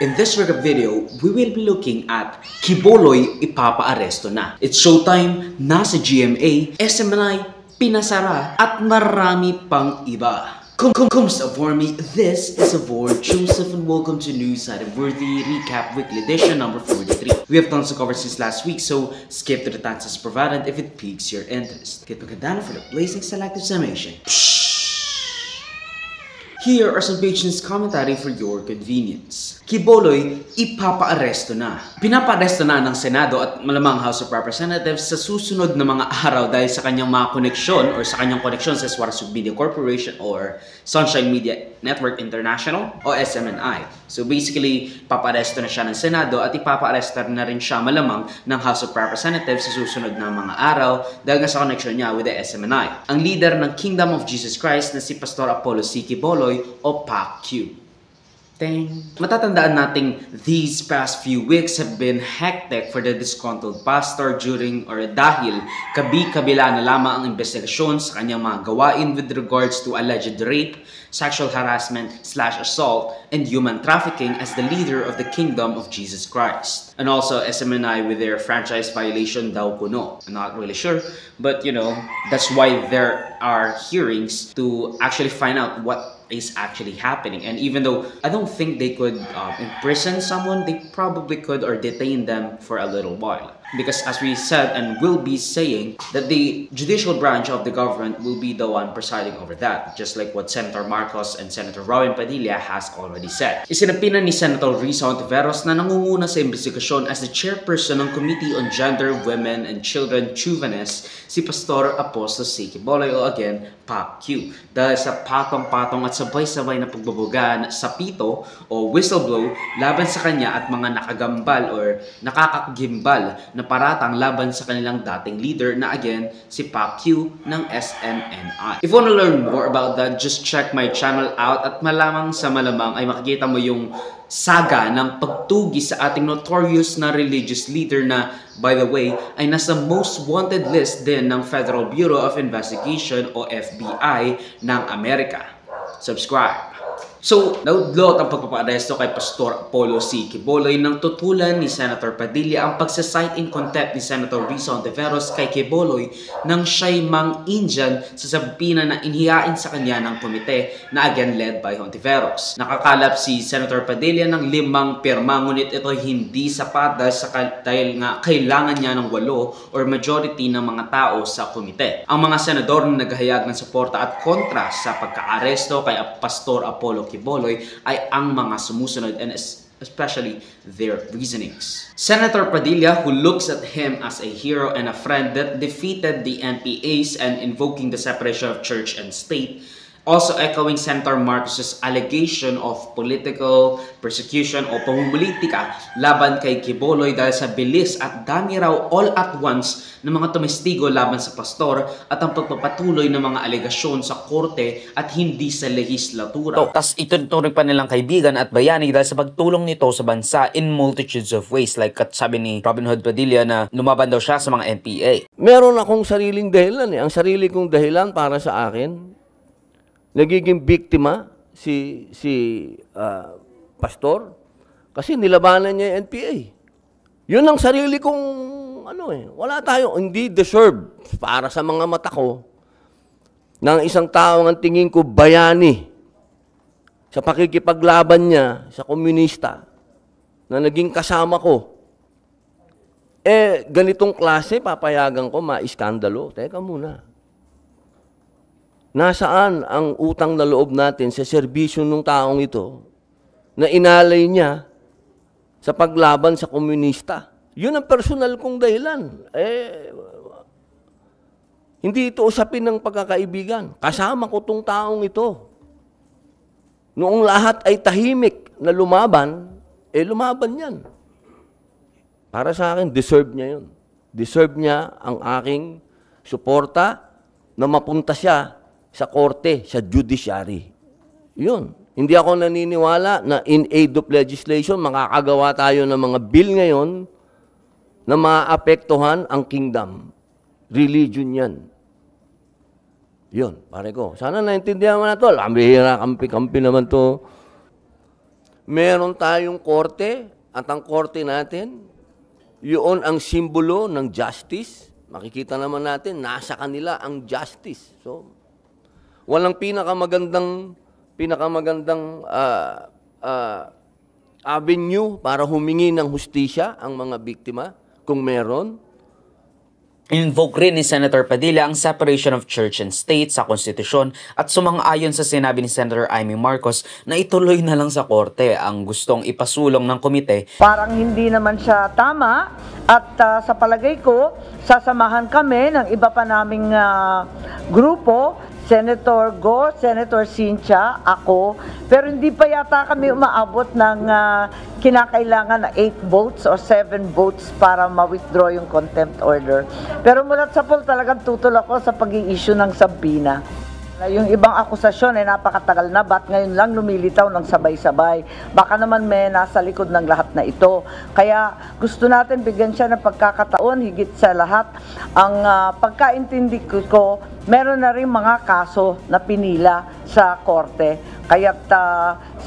In this recap video, we will be looking at Quiboloy ipapa-aresto na. It's showtime, nasa GMA, SMNI, pinasara, at marami pang iba. Kumusta for me? This is Avor Joseph and welcome to Newside Worthy Recap Weekly Edition number 43. We have tons to cover since last week, so skip to the taxes provided if it piques your interest. Get magandaan for the blazing selective summation. Here are some pages commentary for your convenience. Quiboloy ipapa-aresto na. Pinapa-aresto na ng Senado at malamang House of Representatives sa susunod na mga araw dahil sa kanyang mga koneksyon or sa kanyang koneksyon sa Suarez Media Corporation or Sunshine Media Network International o SMNI. So basically, papa-aresto na siya ng Senado at ipapa-aresto na rin siya malamang ng House of Representatives sa susunod na mga araw dahil nga sa koneksyon niya with the SMNI. Ang leader ng Kingdom of Jesus Christ na si Pastor Apollo C. Quiboloy o PAQ. Matatandaan nating these past few weeks have been hectic for the disgruntled pastor dahil kabi-kabila na lamang ang investigasyon sa kanyang mga gawain with regards to alleged rape, sexual harassment / assault, and human trafficking as the leader of the Kingdom of Jesus Christ. And also SMNI with their franchise violation daw kuno. I'm not really sure, but you know, that's why there are hearings to actually find out what is actually happening. And even though I don't think they could imprison someone, they probably could or detain them for a little while. Because as we said and will be saying, that the judicial branch of the government will be the one presiding over that, just like what Senator Marcos and Senator Robin Padilla has already said. Isinapina ni Senator Risa Hontiveros na nangunguna sa investigasyon as the chairperson ng Committee on Gender, Women, and Children Juveniles, si Pastor Apostol C. Quiboloy o again, PAQ. Dahil sa patong-patong at sabay-sabay na pagbabugan sa pito o whistleblow laban sa kanya at mga nakagambal or nakakagimbal na paratang laban sa kanilang dating leader na again si PAQ ng SMNI. If you want to learn more about that, just check my channel out at malamang sa malamang ay makikita mo yung saga ng pagtugi sa ating notorious na religious leader na, by the way, ay nasa most wanted list din ng Federal Bureau of Investigation o FBI ng Amerika. Subscribe! So, naudlot ang pagpapa-aresto kay Pastor Apollo C. Quiboloy nang tutulan ni Senator Padilla ang pagsa-cite in contempt ni Senator Risa Hontiveros kay Quiboloy nang siya'y mang-Indian sa sabina na inhiyain sa kanya ng komite na again led by Hontiveros. Nakakalap si Senator Padilla ng 5 pirma ngunit ito hindi sapat dahil nga kailangan niya ng 8 or majority ng mga tao sa komite. Ang mga senador na naghahayag ng suporta at kontra sa pagka-aresto kay Pastor Apollo Quiboloy ay ang mga sumusunod and especially their reasonings. Senator Padilla, who looks at him as a hero and a friend that defeated the NPAs and invoking the separation of church and state, also echoing Senator Marcos's allegation of political persecution o pamumulitika laban kay Quiboloy dahil sa bilis at dami raw all at once ng mga tumestigo laban sa pastor at ang pagpapatuloy ng mga alegasyon sa korte at hindi sa legislatura. Tapos ituturing pa nilang kaibigan at bayani dahil sa pagtulong nito sa bansa in multitudes of ways, like sabi ni Robin Hood Padilla na lumaban daw siya sa mga NPA. Meron akong sariling dahilan eh. Ang sarili kong dahilan para sa akin, nagiging biktima si pastor kasi nilabanan niya yung NPA. Yun ang sarili kong wala tayo, hindi deserve para sa mga mata ko ng isang tao ang tingin ko bayani sa pakikipaglaban niya sa komunista na naging kasama ko. Ganitong klase papayagan ko maiskandalo. Teka muna. Nasaan ang utang na loob natin sa serbisyo ng taong ito na inalay niya sa paglaban sa komunista? Yun ang personal kong dahilan. Hindi ito usapin ng pagkakaibigan. Kasama ko tong taong ito. Noong lahat ay tahimik na lumaban, lumaban yan. Para sa akin, deserve niya yun. Deserve niya ang aking suporta na mapunta siya sa korte, sa judiciary. Yun. Hindi ako naniniwala na in aid of legislation, makakagawa tayo ng mga bill ngayon na maapektuhan ang kingdom. Religion yan. Yun, pare ko. Sana naintindihan mo na to. Bihira, kampi-kampi naman to. Meron tayong korte at ang korte natin, yun ang simbolo ng justice. Makikita naman natin, nasa kanila ang justice. So, walang pinakamagandang avenue para humingi ng hustisya ang mga biktima, kung meron. Invoke rin ni Senator Padilla ang separation of church and state sa konstitusyon at sumang-ayon sa sinabi ni Senator Amy Marcos na ituloy na lang sa korte ang gustong ipasulong ng komite. Parang hindi naman siya tama at sa palagay ko, sasamahan kami ng iba pa naming grupo, Senator Go, Senator Cynthia, ako, pero hindi pa yata kami umaabot ng kinakailangan na 8 votes or 7 votes para ma-withdraw yung contempt order. Pero mulat sa poll, talagang tutol ako sa pag-i-issue ng sabina. Yung ibang akusasyon ay napakatagal na, ba't ngayon lang lumilitaw ng sabay-sabay? Baka naman may nasa likod ng lahat na ito. Kaya gusto natin bigyan siya ng pagkakataon, higit sa lahat. Ang pagkaintindi ko, meron na rin mga kaso na pinila sa korte. Kaya't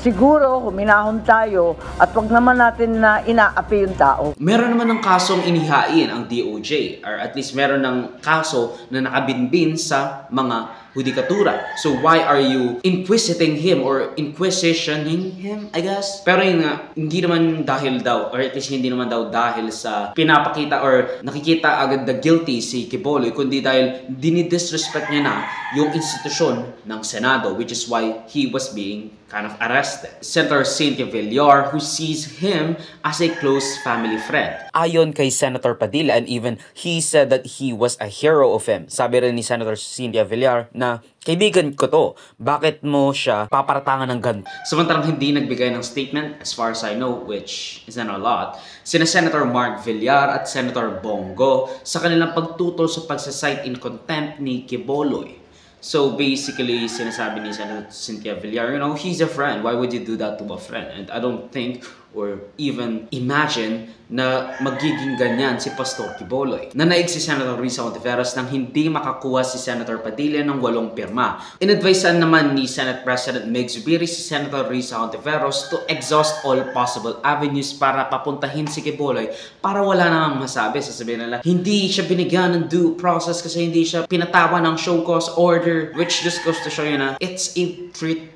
siguro huminahon tayo at wag naman natin na inaapi yung tao. Meron naman ng kasong inihain ang DOJ, or at least meron ng kaso na nakabinbin sa mga hudikatura. So why are you inquisiting him or inquisitioning him, I guess? Pero yun nga, hindi naman dahil daw, or at least hindi naman daw dahil sa pinapakita or nakikita agad na guilty si Quiboloy, kundi dahil dinidisrespect niya na yung institusyon ng Senado, which is why he was being kind of arrested. Senator Cynthia Villar, who sees him as a close family friend. Ayon kay Senator Padilla, and even he said that he was a hero of him. Sabi rin ni Senator Cynthia Villar na kaibigan ko to, bakit mo siya paparatangan ng ganito? Samantalang hindi nagbigay ng statement, as far as I know, which isn't a lot, sina Senator Mark Villar at Senator Bongo sa kanilang pagtutol sa pagsasite in contempt ni Quiboloy. So basically, sinasabi ni Senator Cynthia Villar, you know, he's a friend. Why would you do that to a friend? And I don't think or even imagine na magiging ganyan si Pastor Quiboloy. Nanaig si Senator Risa Hontiveros nang hindi makakuha si Senator Padilla ng 8 pirma. Inadvisean naman ni Senate President Meg Zubiri si Senator Risa Hontiveros to exhaust all possible avenues para papuntahin si Quiboloy para wala namang masabi. Sasabihin nila, hindi siya binigyan ng due process kasi hindi siya pinatawa ng show cause order, which just goes to show you na it's a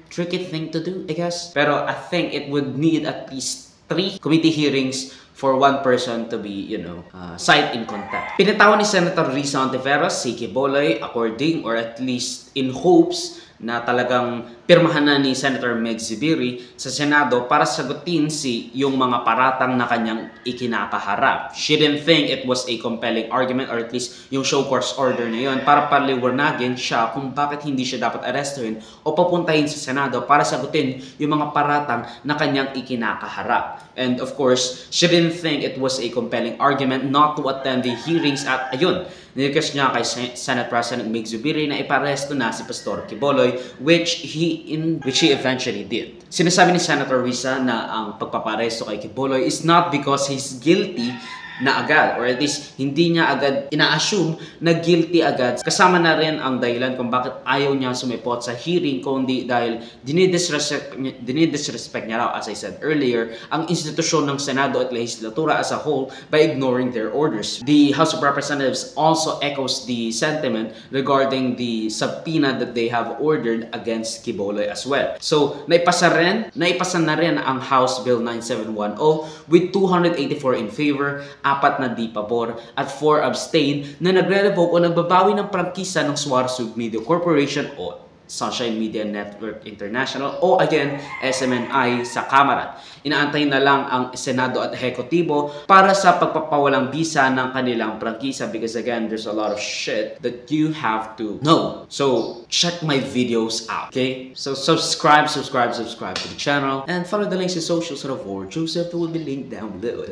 tricky thing to do, I guess. Pero I think it would need at least 3 committee hearings for one person to be, you know, cite in contempt. Pinatawan ni Senator Risa Hontiveros si Quiboloy according or at least in hopes na talagang pirmahan na ni Senator Meg Zubiri sa Senado para sagutin yung mga paratang na kanyang ikinakaharap. She didn't think it was a compelling argument or at least yung show cause order na yun para paliwanagin siya kung bakit hindi siya dapat arrestuhin o papuntahin sa Senado para sagutin yung mga paratang na kanyang ikinakaharap. And of course, she didn't think it was a compelling argument not to attend the hearings at ayun, nirequest niya kay Senate President Meg Zubiri na iparesto na si Pastor Quiboloy, which he eventually did. Sinasabi ni Senator Risa na ang pagpaparesto kay Quiboloy is not because he's guilty na agad, or at least hindi niya agad ina-assume na guilty agad. Kasama na rin ang dahilan kung bakit ayaw niya sumipot sa hearing, kundi dahil dinidisrespect niya raw, as I said earlier, ang institusyon ng Senado at legislatura as a whole by ignoring their orders. The House of Representatives also echoes the sentiment regarding the subpoena that they have ordered against Quiboloy as well. So, naipasa na rin ang House Bill 9710 with 284 in favor, 4 na di pabor at 4 abstain na nagre-revoke o nagbabawi ng prangkisa ng Suarsug Media Corporation o Sunshine Media Network International o again SMNI sa Kamara. Inaantay na lang ang Senado at Hekutibo para sa pagpapawalang bisa ng kanilang prangkisa because again there's a lot of shit that you have to know. So check my videos out, okay? So subscribe to the channel and follow the links in socials of Ward Joseph that will be linked down below.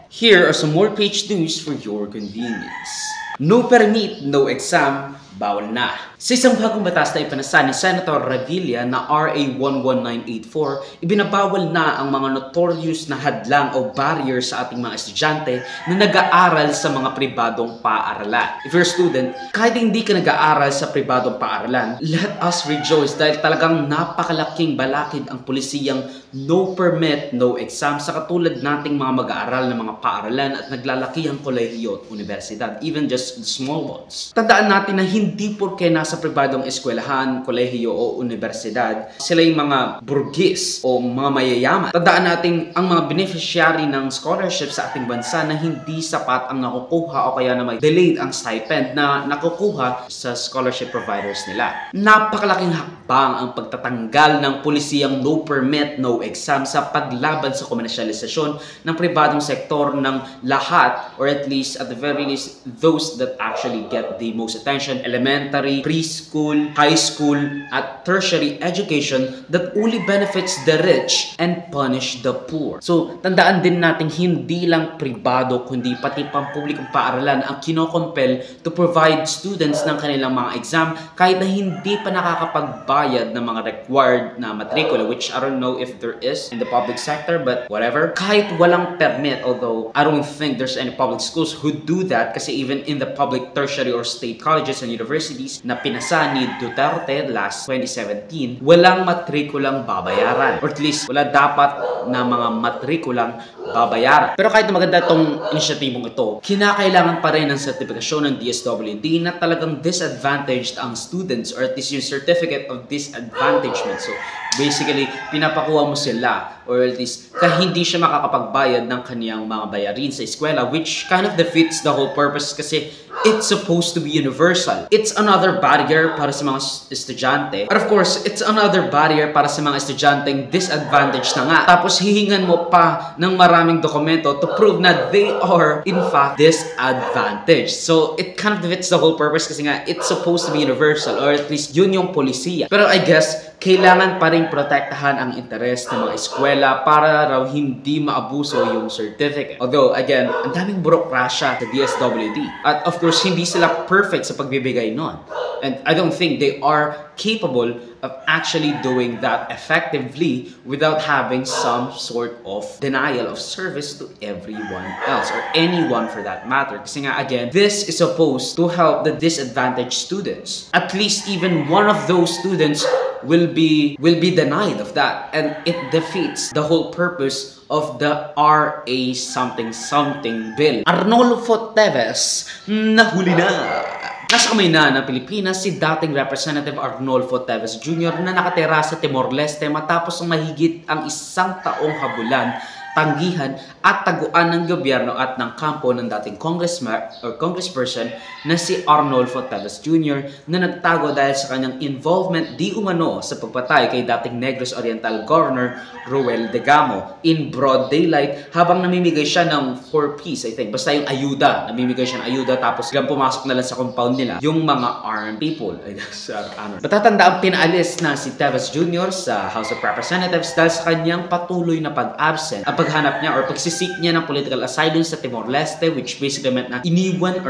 Here are some more page news for your convenience. No permit, no exam, bawal na. Sa isang bagong batas na ipinasa ni Senator Revilla na RA 11984, ibinabawal na ang mga notorious na hadlang o barrier sa ating mga estudyante na nag-aaral sa mga pribadong paaralan. If you're a student, kahit hindi ka nag-aaral sa pribadong paaralan, let us rejoice dahil talagang napakalaking balakid ang pulisiyang no permit, no exam sa katulad nating mga mag-aaral ng mga paaralan at naglalakihang kolehiyo at universidad, even just the small ones. Tandaan natin na hindi porke nasa pribadong eskwelahan, kolehiyo o universidad, sila yung mga burgis o mga mayayaman. Tandaan natin ang mga beneficiary ng scholarship sa ating bansa na hindi sapat ang nakukuha o kaya na may delayed ang stipend na nakukuha sa scholarship providers nila. Napakalaking hakbang ang pagtatanggal ng pulisiyang no permit, no exam sa paglaban sa komersyalisasyon ng pribadong sektor ng lahat, or at least at the very least those that actually get the most attention: elementary, preschool, high school, at tertiary education that only benefits the rich and punish the poor. So, tandaan din natin hindi lang pribado kundi pati pampublikong paaralan ang kinokompel to provide students ng kanilang mga exam kahit na hindi pa nakakapagbayad ng mga required na matrikula, which I don't know if there is in the public sector, but whatever. Kahit walang permit, although I don't think there's any public schools who do that, kasi even in the public tertiary or state colleges and universities na pinasa ni Duterte last 2017, walang matrikulang babayaran, or at least wala dapat na mga matrikulang babayaran. Pero kahit na maganda itong inisyatibong ito, kinakailangan pa rin ng sertifikasyon ng DSWD na talagang disadvantaged ang students, or at least yung certificate of disadvantagement. So basically, pinapakuha mo sila, or at least hindi siya makakapagbayad ng kaniyang mga bayarin sa eskwela, which kind of defeats the whole purpose kasi it's supposed to be universal. It's another barrier para sa mga estudyante. But of course, it's another barrier para sa mga estudyanteng disadvantaged na nga. Tapos hihingan mo pa ng maraming dokumento to prove na they are in fact disadvantaged. So it kind of defeats the whole purpose kasi nga it's supposed to be universal, or at least yun yung polisiya. Pero I guess kailangan pa rin protektahan ang interes ng mga eskwela para raw hindi maabuso yung certificate. Although, again, ang daming burokrasya sa DSWD. At of course, hindi sila perfect sa pagbibigay nun. And I don't think they are capable of actually doing that effectively without having some sort of denial of service to everyone else, or anyone for that matter. Kasi nga, again, this is supposed to help the disadvantaged students. At least even one of those students will be denied of that, and it defeats the whole purpose of the RA something something bill. Arnolfo Teves, nahuli na! Nasa kamay na ng Pilipinas si dating Representative Arnolfo Teves Jr. na nakatira sa Timor-Leste matapos ang mahigit ang 1 taong habulan, tanggihan at taguan ng gobyerno at ng kampo ng dating congressperson na si Arnolfo Teves Jr. na nagtago dahil sa kanyang involvement di umano sa pagpatay kay dating Negros Oriental Governor Roel Degamo in broad daylight habang namimigay siya ng 4 piece, I think. Basta yung ayuda, namimigay siya ng ayuda tapos biglang pumasok na lang sa compound nila yung mga armed people. I guess, matatanda ang pinaalis na si Teves Jr. sa House of Representatives dahil sa kanyang patuloy na pag-absent, paghanap niya or pagsisik niya ng political asylum sa Timor-Leste, which basically meant na iniiwan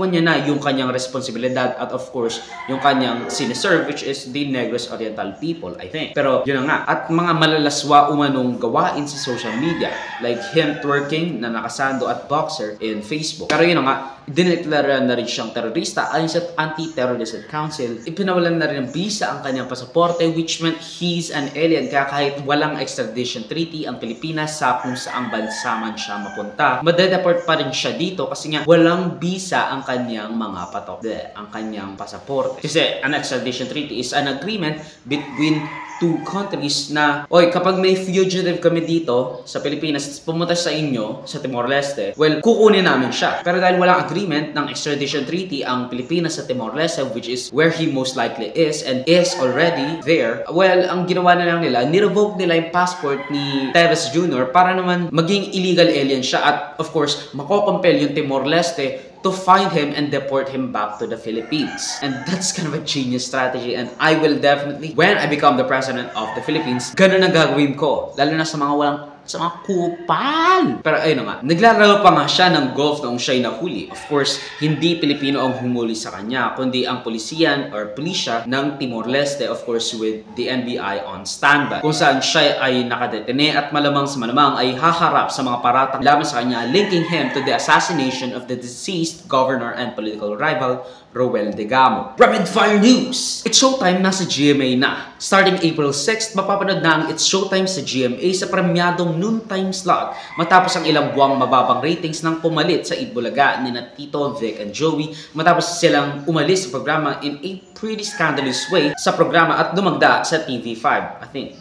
niya na yung kanyang responsibilidad at of course yung kanyang siniserve, which is the Negros Oriental people, I think. Pero yun na nga, at mga malalaswa umanong gawain sa social media like him twerking na nakasando at boxer in Facebook. Pero yun na nga, dineklara na rin siyang terorista ayon sa Anti-Terrorism Council. Ipinawalan na rin ng visa ang kanyang pasaporte, which meant he's an alien. Kaya kahit walang extradition treaty ang Pilipinas sa kung saang bansa man siya mapunta, madedeport pa rin siya dito kasi nga walang visa ang kanyang mga ang kanyang pasaporte. Kasi an extradition treaty is an agreement between two countries na, oy, kapag may fugitive kami dito sa Pilipinas, pumunta sa inyo, sa Timor-Leste, well, kukunin namin siya. Pero dahil walang agreement ng extradition treaty ang Pilipinas sa Timor-Leste, which is where he most likely is and is already there, well, ang ginawa na lang nila, nirevoke nila yung passport ni Teves Jr. para naman maging illegal alien siya at, of course, makocompel yung Timor-Leste to find him and deport him back to the Philippines. And that's kind of a genius strategy, and I will definitely, when I become the president of the Philippines, ganun ang gagawin ko. Lalo na sa mga walang sa mga kupal. Pero ayun na nga, naglalaro pa nga siya ng golf noong siya'y nahuli. Of course, hindi Pilipino ang humuli sa kanya, kundi ang pulisya ng Timor-Leste, of course, with the NBI on standby. Kung saan siya ay nakadetene at malamang sa malamang ay haharap sa mga paratang laban sa kanya, linking him to the assassination of the deceased governor and political rival, Roel Degamo. Rapid Fire News! It's Showtime nasa GMA na. Starting April 6, mapapanood na ang It's Showtime sa GMA sa premyadong noontime slot matapos ang ilang buwang mababang ratings ng pumalit sa Itbulaga ni na Tito, Vic, and Joey matapos silang umalis sa programa in a pretty scandalous way sa programa at dumagda sa TV5. I think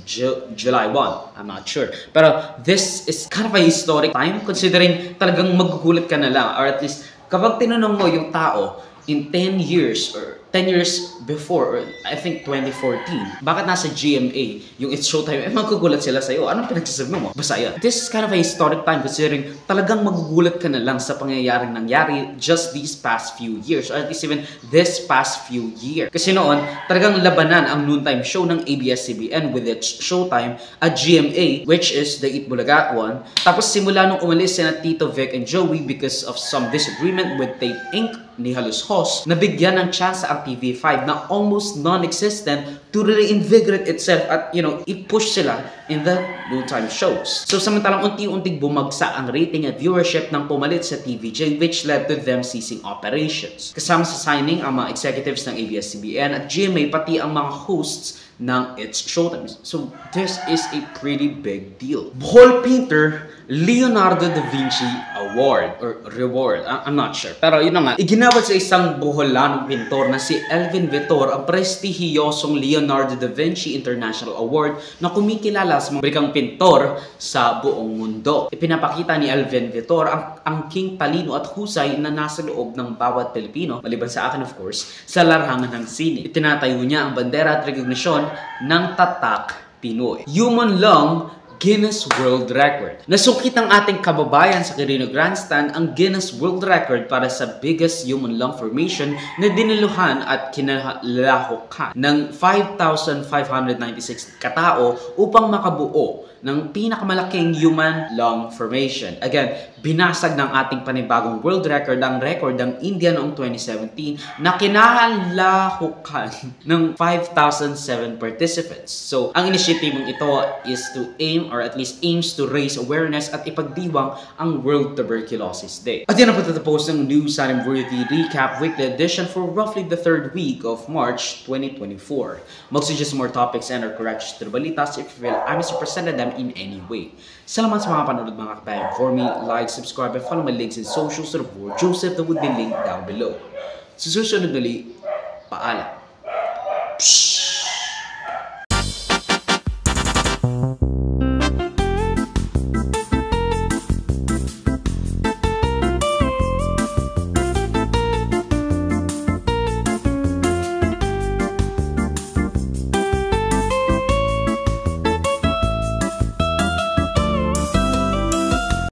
July 1. I'm not sure. Pero this is kind of a historic time considering talagang magugulat ka na lang, or at least kapag tinanong mo yung tao in 10 years or 10 years before, or I think 2014, bakit nasa GMA yung It's Showtime, magugulat sila sa'yo. Anong pinagsasabi mo? Basta yan. This is kind of a historic time considering talagang magugulat ka na lang sa pangyayaring nangyari just these past few years, or at least even this past few years. Kasi noon, talagang labanan ang noontime show ng ABS-CBN with It's Showtime at GMA, which is the Itbulaga one. Tapos simula nung umalis sina Tito, Vic, and Joey because of some disagreement with Tape Inc. ni Halos Host, nabigyan ng chance ang TV5 na almost non-existent to reinvigorate itself at, i-push sila in the noontime shows. So, samantalang unti-unting bumagsak ang rating at viewership ng pumalit sa TVJ, which led to them ceasing operations. Kasama sa signing ang mga executives ng ABS-CBN at GMA, pati ang mga hosts ng It's Showtime. So, this is a pretty big deal. Bohol painter Leonardo da Vinci Award or Reward. I'm not sure. Pero yun na nga, iginawad sa isang Boholanong pintor na si Elvin Vitor ang prestihiyosong Leonardo da Vinci International Award na kumikilala sa mga brikang pintor sa buong mundo. Ipinapakita ni Elvin Vitor ang angking talino at husay na nasa loob ng bawat Pilipino, maliban sa akin of course, sa larangan ng sine. Itinatayo niya ang bandera at rekognisyon ng tatak Pinoy. Human long Guinness World Record. Nasungkit ng ating kababayan sa Quirino Grandstand ang Guinness World Record para sa biggest human lung formation na diniluhan at kinalahukan ng 5,596 katao upang makabuo ng pinakamalaking human lung formation. Again, binasag ng ating panibagong world record ang record ng India noong 2017 na kinalahukan ng 5,007 participants. So, ang initiative ito is to aim or at least aims to raise awareness at ipagdiwang ang World Tuberculosis Day. At yan ang patatapos ng News Time Worthy Recap Weekly Edition for roughly the 3rd week of March 2024. Mag-suggest more topics and or corrections to the balitas if you feel I misrepresented them in any way. Salamat sa mga panonood mga kabayan. For me, like, subscribe, and follow my links in socials to the board. Joseph that would be linked down below. Sa susunod ulit, paalam. Psst!